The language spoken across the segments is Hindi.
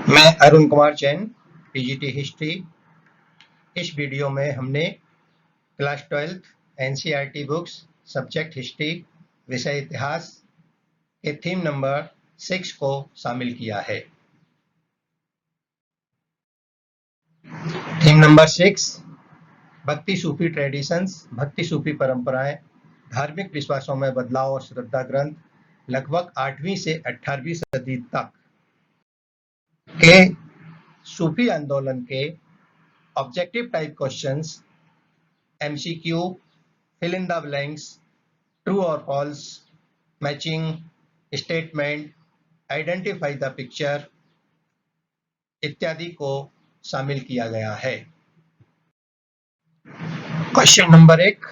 मैं अरुण कुमार जैन, पीजीटी हिस्ट्री। इस वीडियो में हमने class 12th NCERT books subject history विषय इतिहास के थीम नंबर 6 को शामिल किया है। थीम नंबर 6 भक्ति सूफी ट्रेडिशंस, भक्ति सूफी परंपराएं, धार्मिक विश्वासों में बदलाव और श्रद्धा ग्रंथ लगभग 8वीं से 18वीं सदी तक के सूफी आंदोलन के objective type questions, MCQ, fill in the blanks, true or false, matching statement, identify the picture इत्यादि को शामिल किया गया है। क्वेश्चन नंबर 1,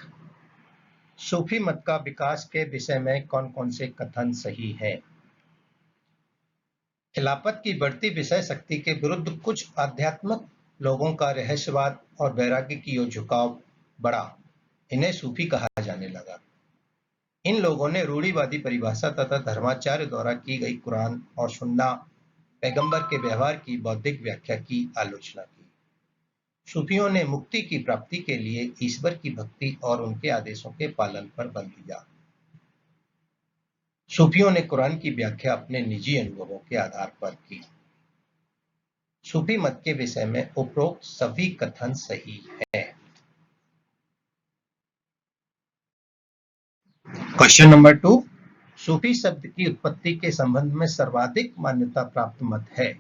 सूफी मत का विकास के विषय में कौन कौन से कथन सही हैं? खिलाफत की बढ़ती विषय शक्ति के विरुद्ध कुछ आध्यात्मिक लोगों का रहस्यवाद और वैराग्य की ओर झुकाव बढ़ा। इन्हें सूफी कहा जाने लगा। इन लोगों ने रूढ़िवादी परिभाषा तथा धर्माचार्य द्वारा की गई कुरान और सुन्ना पैगंबर के व्यवहार की बौद्धिक व्याख्या की आलोचना की। सूफियों ने मुक्ति की प्राप्ति के लिए ईश्वर की भक्ति और उनके आदेशों के पालन पर बल दिया। सूफियों ने कुरान की व्याख्या अपने निजी अनुभवों के आधार पर की। सूफी मत के विषय में उपरोक्त सभी कथन सही है। क्वेश्चन नंबर 2, सूफी शब्द की उत्पत्ति के संबंध में सर्वाधिक मान्यता प्राप्त मत है।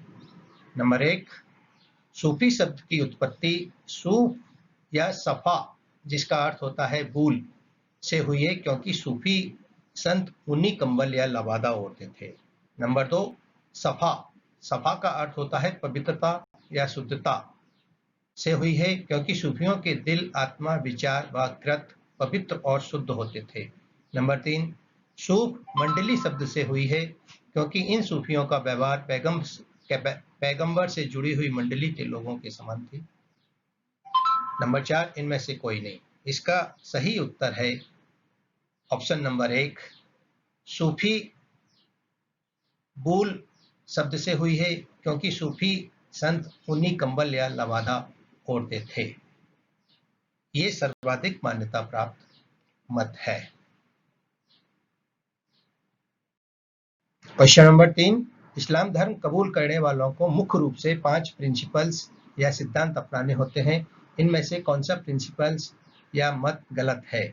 नंबर 1, सूफी शब्द की उत्पत्ति सूफ या सफा, जिसका अर्थ होता है बूल, से हुई है, क्योंकि सूफी संत ऊनी कंबल या लबादा ओढ़ते थे। नंबर 2, सफा, सफा का अर्थ होता है पवित्रता या शुद्धता, से हुई है, क्योंकि सूफियों के दिल, आत्मा, विचार व कृत पवित्र और शुद्ध होते थे। नंबर 3, सूफ मंडली शब्द से हुई है, क्योंकि इन सूफियों का व्यवहार पैगंबर से जुड़ी हुई मंडली के लोगों के समान थी। नंबर 4, इनमें से कोई नहीं। इसका सही उत्तर है ऑप्शन नंबर 1, सूफी बूल शब्द से हुई है, क्योंकि सूफी संत ऊनी कंबल या लबादा ओढ़ते थे। ये सर्वाधिक मान्यता प्राप्त मत है। क्वेश्चन नंबर 3, इस्लाम धर्म कबूल करने वालों को मुख्य रूप से 5 प्रिंसिपल्स या सिद्धांत अपनाने होते हैं। इनमें से कौन सा प्रिंसिपल्स या मत गलत है?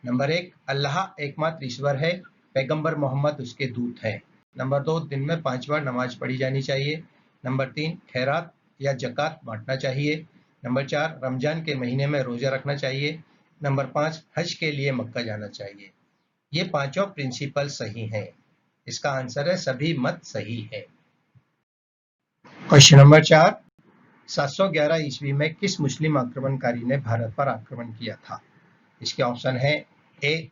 नंबर 1, अल्लाह एकमात्र ईश्वर है, पैगंबर मोहम्मद उसके दूत हैं। नंबर 2, दिन में 5 बार नमाज पढ़ी जानी चाहिए। नंबर 3, खैरात या जकात बांटना चाहिए। नंबर 4, रमजान के महीने में रोजा रखना चाहिए। नंबर 5, हज के लिए मक्का जाना चाहिए। ये पांचों प्रिंसिपल सही हैं। इसका आंसर है सभी मत सही है। क्वेश्चन नंबर 4, 711 ईस्वी में किस मुस्लिम आक्रमणकारी ने भारत पर आक्रमण किया था? इसके ऑप्शन है ए,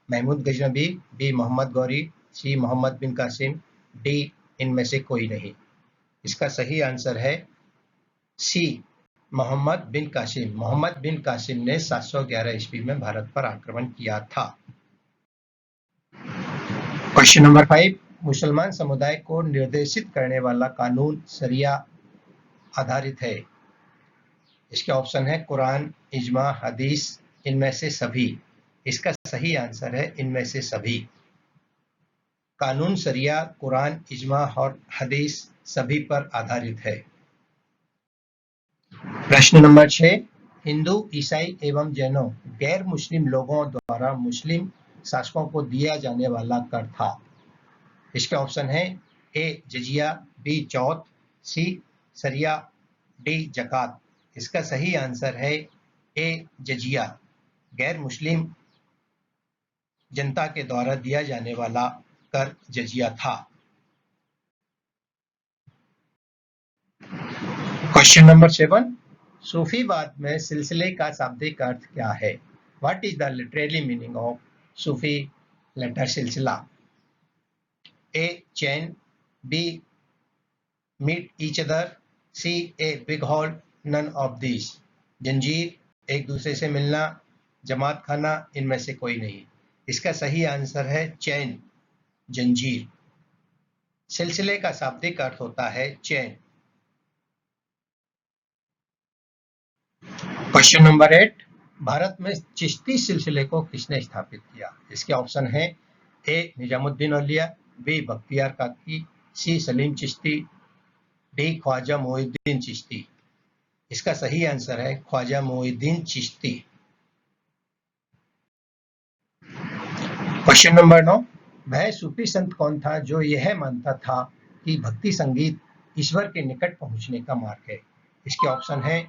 महमूद गजनबी, बी, मोहम्मद गौरी, सी, मोहम्मद बिन कासिम, डी, इनमें से कोई नहीं। इसका सही आंसर है सी, मोहम्मद बिन कासिम। मोहम्मद बिन कासिम ने 711 ईस्वी में भारत पर आक्रमण किया था। क्वेश्चन नंबर 5, मुसलमान समुदाय को निर्देशित करने वाला कानून शरिया आधारित है। इसके ऑप्शन है कुरान, इजमा, हदीस, इनमें से सभी। इसका सही आंसर है इनमें से सभी। कानून शरिया कुरान, इजमा और हदीस सभी पर आधारित है। प्रश्न नंबर 6, हिंदू, ईसाई एवं जैनों गैर मुस्लिम लोगों द्वारा मुस्लिम शासकों को दिया जाने वाला कर था। इसके ऑप्शन है ए, जजिया, बी, चौथ, सी, सरिया, डी, जकात। इसका सही आंसर है ए, जजिया। गैर मुस्लिम जनता के द्वारा दिया जाने वाला कर जजिया था। क्वेश्चन नंबर 7, सूफीवाद में सिलसिले का शाब्दिक अर्थ क्या है? What is the literary meaning of Sufi later silsila? A, chain, B, meet each other, C, a big hall, none of this. जंजीर, एक दूसरे से मिलना, जमात खाना, इनमें से कोई नहीं। इसका सही आंसर है चैन, जंजीर। सिलसिले का शाब्दिक अर्थ होता है चैन। क्वेश्चन नंबर 8, भारत में चिश्ती सिलसिले को किसने स्थापित किया? इसके ऑप्शन है ए निजामुद्दीन औलिया, बी बख्तियार काकी, सी सलीम चिश्ती, डी ख्वाजा मोइनुद्दीन चिश्ती। इसका सही आंसर है ख्वाजा मोइनुद्दीन चिश्ती। क्वेश्चन नंबर 9, वह सूफी संत कौन था जो यह मानता था कि भक्ति संगीत ईश्वर के निकट पहुंचने का मार्ग है? इसके ऑप्शन है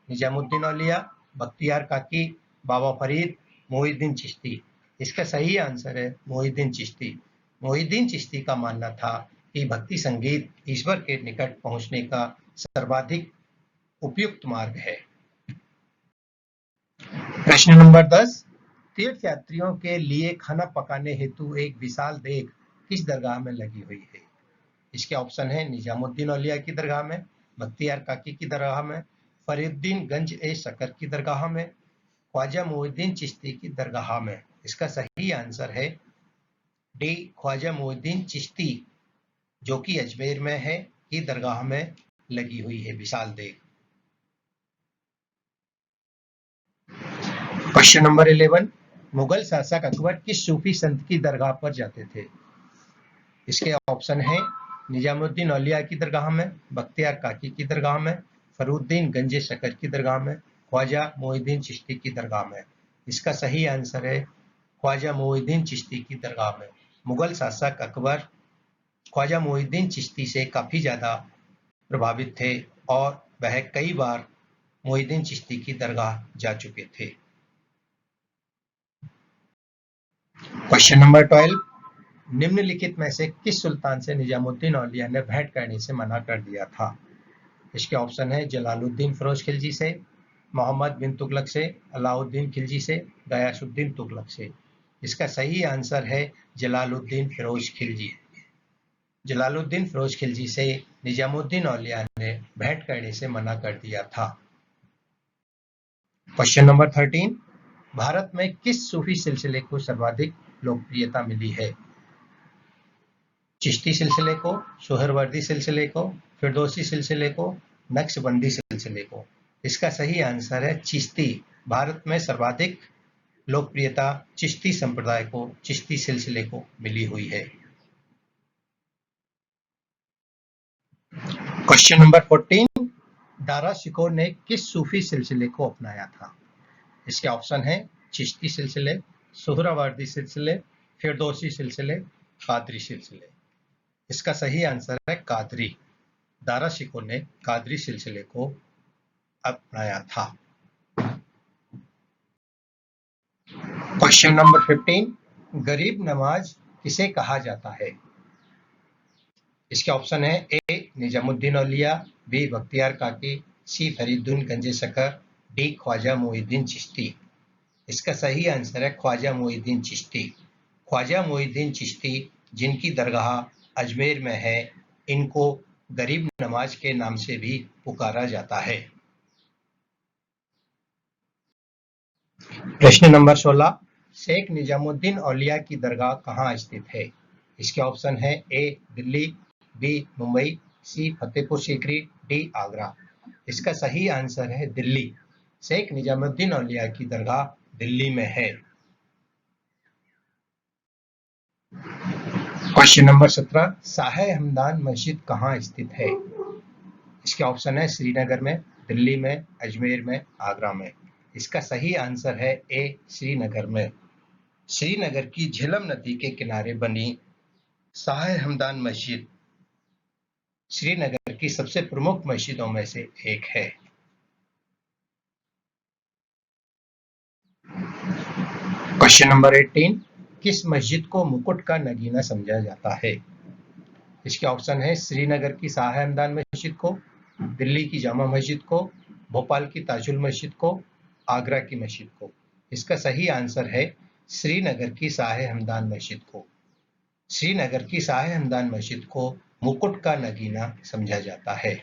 निजामुद्दीन औलिया, बख्तियार काकी, बाबा फरीद, मोइनुद्दीन चिश्ती। इसका सही आंसर है मोइनुद्दीन चिश्ती। मोइनुद्दीन चिश्ती का मानना था कि भक्ति संगीत ईश्वर के निकट पहुंचने का सर्वाधिक उपयुक्त मार्ग है। प्रश्न नंबर 10, तीर्थ यात्रियों के लिए खाना पकाने हेतु एक विशाल देग किस दरगाह में लगी हुई है? इसके ऑप्शन है निजामुद्दीन औलिया की दरगाह में, बख्तियार काकी की दरगाह में, फरीदुद्दीन गंज ए शकर की दरगाह में, ख्वाजा मोइनुद्दीन चिश्ती की दरगाह में। इसका सही आंसर है डी ख्वाजा मोइनुद्दीन चिश्ती, जो कि अजमेर में है, की दरगाह में लगी हुई है विशाल देग। क्वेश्चन नंबर 11, मुगल शासक अकबर किस सूफी संत की दरगाह पर जाते थे? इसके ऑप्शन है निजामुद्दीन औलिया की दरगाह में, बख्तियार काकी की दरगाह में, फरीदुद्दीन गंजे शकर की दरगाह में, ख्वाजा मोइनुद्दीन चिश्ती की दरगाह में। इसका सही आंसर है ख्वाजा मोइनुद्दीन चिश्ती की दरगाह में। मुगल शासक अकबर ख्वाजा मोइनुद्दीन चिश्ती से काफी ज्यादा प्रभावित थे और वह कई बार मोइनुद्दीन चिश्ती की दरगाह जा चुके थे। क्वेश्चन नंबर 12, निम्नलिखित में से किस सुल्तान से निजामुद्दीन औलिया ने भेंट करने से मना कर दिया था? इसके ऑप्शन है जलालुद्दीन फिरोज खिलजी से, मोहम्मद बिन तुगलक से, अलाउद्दीन खिलजी से, गयासुद्दीन तुगलक से। इसका सही आंसर है जलालुद्दीन फिरोज खिलजी। जलालुद्दीन फिरोज खिलजी से निजामुद्दीन औलिया ने भेंट करने से मना कर दिया था। क्वेश्चन नंबर 13, भारत में किस सूफी सिलसिले को सर्वाधिक लोकप्रियता मिली है? चिश्ती सिलसिले को, सुहरवर्दी सिलसिले को, फिरदौसी सिलसिले को, नक्शबंदी सिलसिले को। इसका सही आंसर है चिश्ती। भारत में सर्वाधिक लोकप्रियता चिश्ती संप्रदाय को, चिश्ती सिलसिले को मिली हुई है। क्वेश्चन नंबर 14, दारा शिकोह ने किस सूफी सिलसिले को अपनाया था? इसके ऑप्शन है चिश्ती सिलसिले, सुहरावर्दी सिलसिले, फिरदौसी सिलसिले, कादरी सिलसिले। इसका सही आंसर है कादरी। दारा शिकोह ने कादरी सिलसिले को अपनाया था। क्वेश्चन नंबर 15, गरीब नवाज किसे कहा जाता है? इसके ऑप्शन है ए निजामुद्दीन औलिया, बी बख्तियार काकी, सी फरीदुद्दीन गंजे शकर, डी ख्वाजा मोइनुद्दीन चिश्ती। इसका सही आंसर है ख्वाजा मोइनुद्दीन चिश्ती। ख्वाजा मोइनुद्दीन चिश्ती जिनकी दरगाह अजमेर में है, इनको गरीब नवाज के नाम से भी पुकारा जाता है। प्रश्न नंबर 16, शेख निजामुद्दीन औलिया की दरगाह कहाँ स्थित है? इसके ऑप्शन है ए दिल्ली, बी मुंबई, सी फतेहपुर सीकरी, डी आगरा। इसका सही आंसर है दिल्ली। शेख निजामुद्दीन औलिया की दरगाह दिल्ली में है। क्वेश्चन नंबर 17, शाह हमदान मस्जिद कहाँ स्थित है? इसके ऑप्शन है श्रीनगर में, दिल्ली में, अजमेर में, आगरा में। इसका सही आंसर है ए श्रीनगर में। श्रीनगर की झेलम नदी के किनारे बनी शाह हमदान मस्जिद श्रीनगर की सबसे प्रमुख मस्जिदों में से एक है। क्वेश्चन नंबर 18, किस मस्जिद को मुकुट का नगीना समझा जाता है? इसके ऑप्शन है श्रीनगर की शाह हमदान मस्जिद को, दिल्ली की जामा मस्जिद को, भोपाल की ताजुल मस्जिद को, आगरा की मस्जिद को। इसका सही आंसर है श्रीनगर की शाह हमदान मस्जिद को। श्रीनगर की शाह हमदान मस्जिद को मुकुट का नगीना समझा जाता है।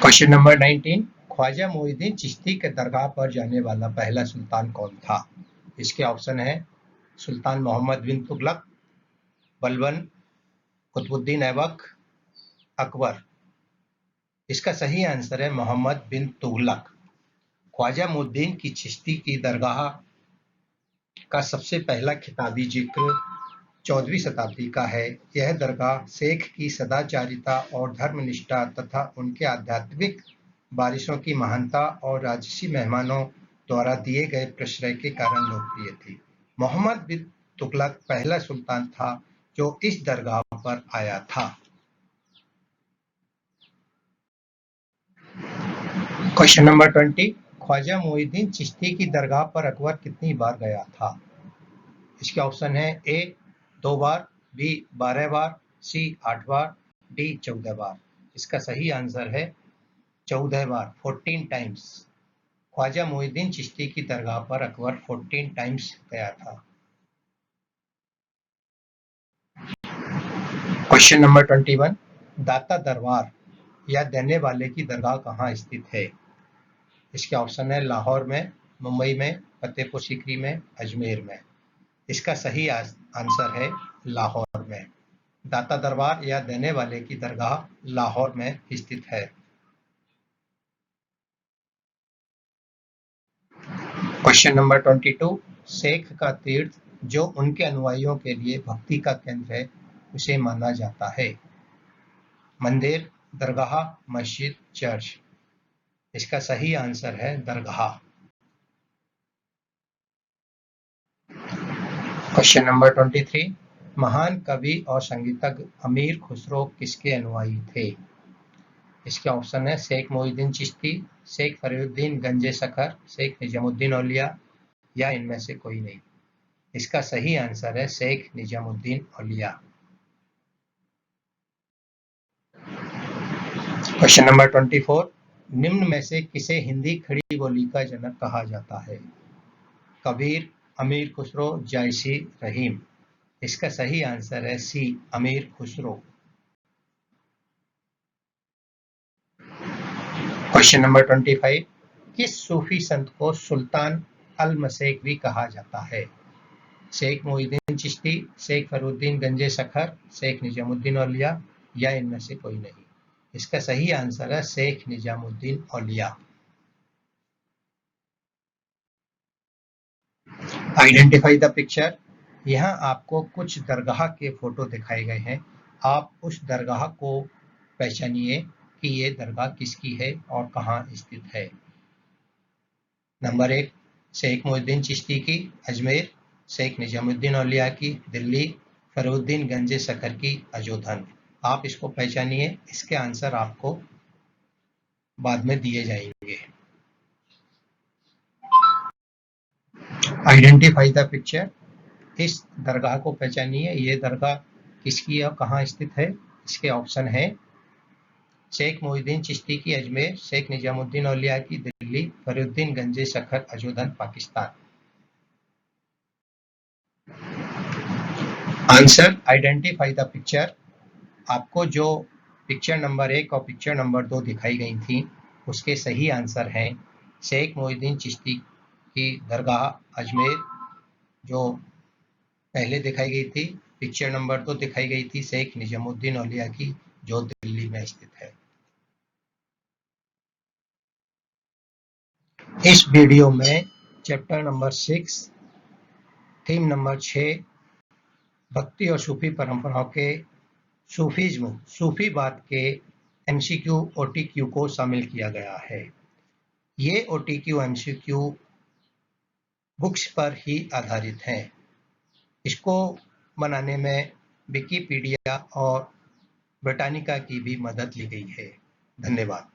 क्वेश्चन नंबर 19, ख्वाजा मोइनुद्दीन चिश्ती के दरगाह पर जाने वाला पहला सुल्तान कौन था? इसके ऑप्शन है सुल्तान मोहम्मद बिन तुगलक, बलबन, कुतुबुद्दीन ऐबक, अकबर। इसका सही आंसर है मोहम्मद बिन तुगलक। ख्वाजा मुइनुद्दीन की चिश्ती की दरगाह का सबसे पहला खिताबी जिक्र 14वीं शताब्दी का है। यह दरगाह शेख की सदाचारिता और धर्मनिष्ठा तथा उनके आध्यात्मिक बारिशों की महानता और राजसी मेहमानों द्वारा दिए गए प्रश्रय के कारण लोकप्रिय थी। मोहम्मद बिन तुगलक पहला सुल्तान था जो इस दरगाह पर आया था। क्वेश्चन नंबर 20, ख्वाजा मुइनुद्दीन चिश्ती की दरगाह पर अकबर कितनी बार गया था? इसके ऑप्शन है ए 2 बार, बी 12 बार, सी 8 बार, डी 14 बार। इसका सही आंसर है 14 बार, 14 टाइम्स। ख्वाजा मुइनुद्दीन चिश्ती की दरगाह पर अकबर 14 टाइम्स गया था। क्वेश्चन नंबर 21, दाता दरबार या देने वाले की दरगाह कहाँ स्थित है? इसके ऑप्शन है लाहौर में, मुंबई में, फतेहपुर सीकरी में, अजमेर में। इसका सही आंसर है लाहौर में। दाता दरबार या देने वाले की दरगाह लाहौर में स्थित है। क्वेश्चन नंबर 22, शेख का तीर्थ जो उनके अनुयायियों के लिए भक्ति का केंद्र है उसे माना जाता है? मंदिर, दरगाह, मस्जिद, चर्च। इसका सही आंसर है दरगाह। क्वेश्चन नंबर 23, महान कवि और संगीतज्ञ अमीर खुसरो किसके अनुयायी थे? इसके ऑप्शन है शेख मुइनुद्दीन चिश्ती, शेख फरीदुद्दीन गंजे सखर, शेख निजामुद्दीन औलिया या इनमें से कोई नहीं। इसका सही आंसर है शेख निजामुद्दीन औलिया। क्वेश्चन नंबर 24, निम्न में से किसे हिंदी खड़ी बोली का जनक कहा जाता है? कबीर, अमीर खुसरो, जायसी, रहीम। इसका सही आंसर है सी अमीर खुसरो। क्वेश्चन नंबर 25, किस सूफी संत को सुल्तान अल मसेकवी कहा जाता है? शेख मुइनुद्दीन चिश्ती, शेख फरीदुद्दीन गंजे सखर, शेख निजामुद्दीन औलिया या इनमें से कोई नहीं। इसका सही आंसर है Shaikh Nizamuddin Auliya. Identify the picture. यहाँ आपको कुछ दरगाह के फोटो दिखाए गए हैं। आप उस दरगाह को पहचानिए कि ये दरगाह किसकी है और कहाँ स्थित है। नंबर 1, शेख मुइनुद्दीन चिश्ती की अजमेर, शेख निजामुद्दीन औलिया की दिल्ली, फरीदुद्दीन गंजे सखर की अजोधन। आप इसको पहचानिए, इसके आंसर आपको बाद में दिए जाएंगे। Identify the picture. इस दरगाह को पहचानिए, ये दरगाह किसकी और कहाँ स्थित है। इसके ऑप्शन है शेख मुइनुद्दीन चिश्ती की अजमेर, शेख निजामुद्दीन औलिया की Delhi, Fariduddin Ganje Shakar Ajodhan Pakistan. Answer, identify the picture. आपको जो पिक्चर नंबर 1 और पिक्चर नंबर 2 दिखाई गई थी उसके सही आंसर हैं शेख मुइनुद्दीन चिश्ती की दरगाह अजमेर जो पहले दिखाई गई थी, पिक्चर नंबर 2 दिखाई गई थी शेख निजामुद्दीन औलिया की जो दिल्ली में स्थित है। इस वीडियो में चैप्टर नंबर 6, थीम नंबर 6, भक्ति और सूफी परंपराओं के सूफीज्म, सूफीवाद के एमसीक्यू ओटीक्यू को शामिल किया गया है। ये ओटीक्यू एमसीक्यू बुक्स पर ही आधारित हैं। इसको बनाने में विकिपीडिया और ब्रिटानिका की भी मदद ली गई है। धन्यवाद।